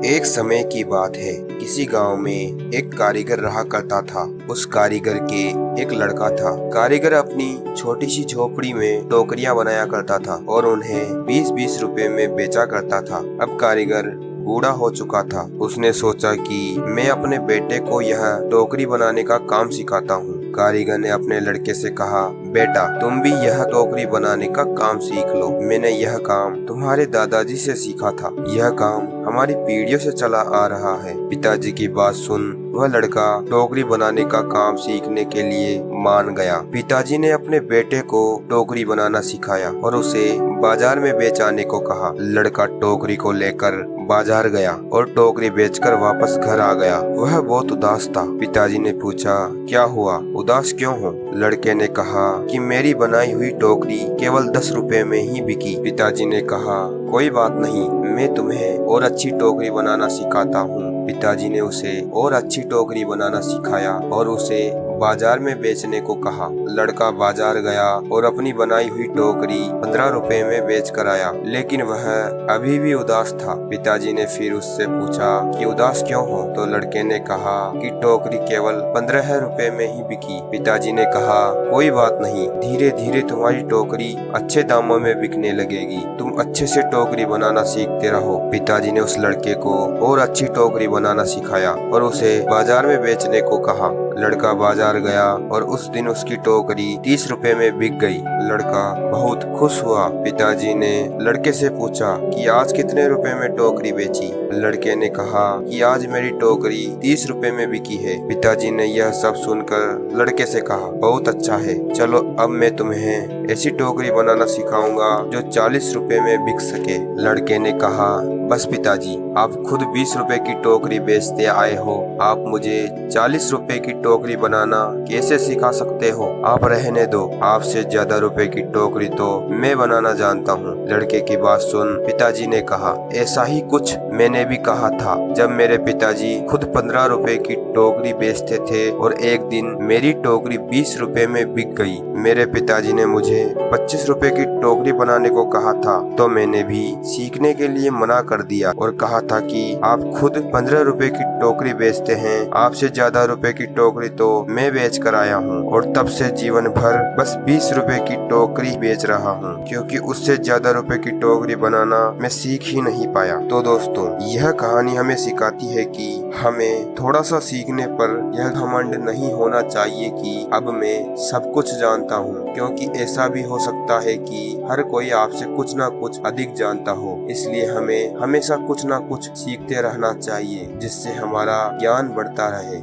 एक समय की बात है। किसी गांव में एक कारीगर रहा करता था। उस कारीगर के एक लड़का था। कारीगर अपनी छोटी सी झोपड़ी में टोकरियां बनाया करता था और उन्हें 20-20 रुपए में बेचा करता था। अब कारीगर बूढ़ा हो चुका था। उसने सोचा कि मैं अपने बेटे को यह टोकरी बनाने का काम सिखाता हूँ। कारीगर ने अपने लड़के से कहा, बेटा तुम भी यह टोकरी बनाने का काम सीख लो। मैंने यह काम तुम्हारे दादाजी से सीखा था। यह काम हमारी पीढ़ियों से चला आ रहा है। पिताजी की बात सुन वह लड़का टोकरी बनाने का काम सीखने के लिए मान गया। पिताजी ने अपने बेटे को टोकरी बनाना सिखाया और उसे बाजार में बेच आने को कहा। लड़का टोकरी को लेकर बाजार गया और टोकरी बेचकर वापस घर आ गया। वह बहुत उदास था। पिताजी ने पूछा, क्या हुआ, उदास क्यों हो? लड़के ने कहा कि मेरी बनाई हुई टोकरी केवल 10 रुपए में ही बिकी। पिताजी ने कहा, कोई बात नहीं, मैं तुम्हें और अच्छी टोकरी बनाना सिखाता हूँ। पिताजी ने उसे और अच्छी टोकरी बनाना सिखाया और उसे बाजार में बेचने को कहा। लड़का बाजार गया और अपनी बनाई हुई टोकरी 15 रुपए में बेच कर आया, लेकिन वह अभी भी उदास था। पिताजी ने फिर उससे पूछा कि उदास क्यों हो? तो लड़के ने कहा कि टोकरी केवल 15 रुपए में ही बिकी। पिताजी ने कहा, कोई बात नहीं, धीरे धीरे तुम्हारी टोकरी अच्छे दामों में बिकने लगेगी। तुम अच्छे से टोकरी बनाना सीखते रहो। पिताजी ने उस लड़के को और अच्छी टोकरी बनाना सिखाया और उसे बाजार में बेचने को कहा। लड़का बाजार गया और उस दिन उसकी टोकरी 30 रुपए में बिक गई। लड़का बहुत खुश हुआ। पिताजी ने लड़के से पूछा कि आज कितने रुपए में टोकरी बेची? लड़के ने कहा कि आज मेरी टोकरी 30 रुपए में बिकी है। पिताजी ने यह सब सुनकर लड़के से कहा, बहुत अच्छा है, चलो अब मैं तुम्हें ऐसी टोकरी बनाना सिखाऊंगा जो 40 रुपए में बिक सके। लड़के ने कहा, बस पिताजी, आप खुद 20 रुपए की टोकरी बेचते आए हो, आप मुझे 40 रुपए की टोकरी बनाना कैसे सिखा सकते हो? आप रहने दो, आपसे ज्यादा रुपए की टोकरी तो मैं बनाना जानता हूँ। लड़के की बात सुन पिताजी ने कहा, ऐसा ही कुछ मैंने भी कहा था जब मेरे पिताजी खुद 15 रुपए की टोकरी बेचते थे और एक दिन मेरी टोकरी 20 रुपए में बिक गई। मेरे पिताजी ने मुझे 25 रुपए की टोकरी बनाने को कहा था तो मैंने भी सीखने के लिए मना कर दिया और कहा था कि आप खुद 15 रुपए की टोकरी बेचते हैं, आपसे ज्यादा रुपए की टोकरी तो मैं बेच कर आया हूँ और तब से जीवन भर बस 20 रुपए की टोकरी बेच रहा हूँ, क्योंकि उससे ज्यादा रुपए की टोकरी बनाना मैं सीख ही नहीं पाया। तो दोस्तों, यह कहानी हमें सिखाती है कि हमें थोड़ा सा सीखने पर यह घमंड नहीं होना चाहिए कि अब मैं सब कुछ जानता हूँ, क्योंकि ऐसा भी हो सकता है कि हर कोई आपसे कुछ ना कुछ अधिक जानता हो। इसलिए हमें हमेशा कुछ ना कुछ सीखते रहना चाहिए जिससे हमारा ज्ञान बढ़ता रहे।